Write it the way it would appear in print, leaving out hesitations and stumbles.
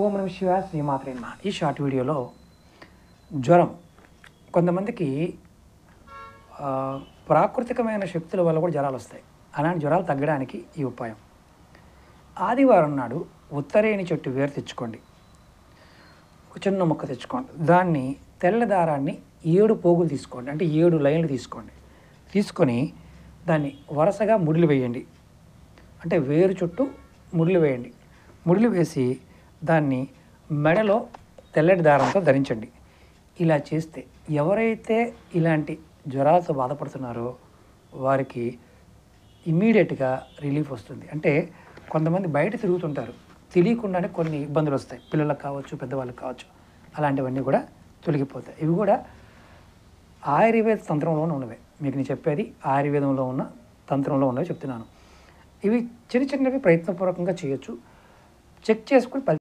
ఓం నమః శివాయ శ్రీమాత్రే నమః. ఈ షార్ట్ వీడియోలో జ్వరం కొంతమందికి ప్రాకృతికమైన శక్తుల వల్ల కూడా జ్వరాలు వస్తాయి. అలాంటి జ్వరాలు తగ్గడానికి ఈ ఉపాయం. ఆదివారం నాడు ఉత్తరేణి చెట్టు వేరు తెచ్చుకోండి, ఒక చిన్న ముక్క తెచ్చుకోండి. దాన్ని తెల్ల దారాన్ని 7 పోగులు తీసుకోండి, అంటే 7 లైన్లు తీసుకోండి. తీసుకొని దాన్ని వరుసగా ముడులు వేయండి, అంటే వేరు చుట్టూ ముడులు వేయండి. ముడులు వేసి దాన్ని మెడలో తెల్లటి దారంతో ధరించండి. ఇలా చేస్తే ఎవరైతే ఇలాంటి జ్వరాలతో బాధపడుతున్నారో వారికి ఇమ్మీడియట్గా రిలీఫ్ వస్తుంది. అంటే కొంతమంది బయట తిరుగుతుంటారు, తెలియకుండానే కొన్ని ఇబ్బందులు వస్తాయి, పిల్లలకు కావచ్చు, పెద్దవాళ్ళకి కావచ్చు. అలాంటివన్నీ కూడా తొలగిపోతాయి. ఇవి కూడా ఆయుర్వేద తంత్రంలోనే ఉన్నవే. మీకు నేను చెప్పేది ఆయుర్వేదంలో ఉన్న తంత్రంలో ఉన్నవి చెప్తున్నాను. ఇవి చిన్న చిన్నవి ప్రయత్నపూర్వకంగా చేయొచ్చు. చెక్ చేసుకుని